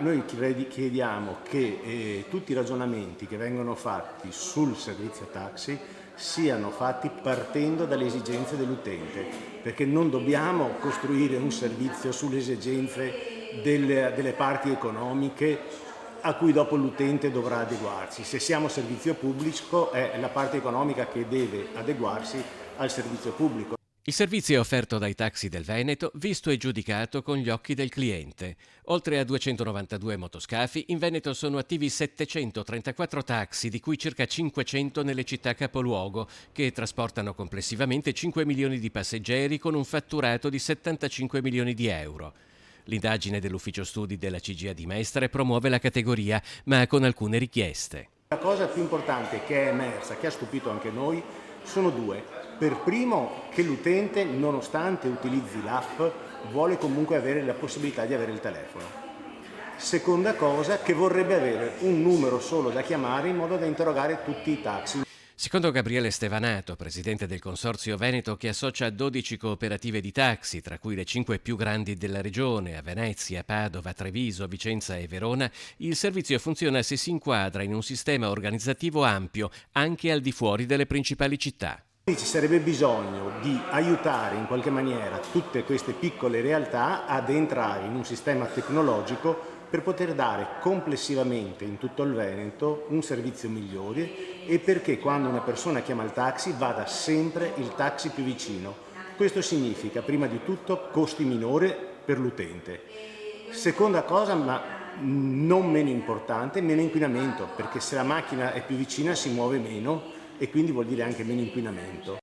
Noi chiediamo che tutti i ragionamenti che vengono fatti sul servizio taxi siano fatti partendo dalle esigenze dell'utente, perché non dobbiamo costruire un servizio sulle esigenze delle parti economiche a cui dopo l'utente dovrà adeguarsi. Se siamo servizio pubblico è la parte economica che deve adeguarsi al servizio pubblico. Il servizio è offerto dai taxi del Veneto, visto e giudicato con gli occhi del cliente. Oltre a 292 motoscafi, in Veneto sono attivi 734 taxi, di cui circa 500 nelle città capoluogo, che trasportano complessivamente 5 milioni di passeggeri con un fatturato di 75 milioni di euro. L'indagine dell'ufficio studi della CGIA di Mestre promuove la categoria, ma con alcune richieste. La cosa più importante che è emersa, che ha stupito anche noi, sono due. Per primo, che l'utente, nonostante utilizzi l'app, vuole comunque avere la possibilità di avere il telefono. Seconda cosa, che vorrebbe avere un numero solo da chiamare in modo da interrogare tutti i taxi. Secondo Gabriele Stevanato, presidente del Consorzio Veneto che associa 12 cooperative di taxi, tra cui le 5 più grandi della regione, a Venezia, Padova, Treviso, Vicenza e Verona, il servizio funziona se si inquadra in un sistema organizzativo ampio, anche al di fuori delle principali città. Ci sarebbe bisogno di aiutare in qualche maniera tutte queste piccole realtà ad entrare in un sistema tecnologico per poter dare complessivamente in tutto il Veneto un servizio migliore e perché quando una persona chiama il taxi vada sempre il taxi più vicino. Questo significa prima di tutto costi minori per l'utente. Seconda cosa, ma non meno importante, meno inquinamento, perché se la macchina è più vicina si muove meno e quindi vuol dire anche meno inquinamento.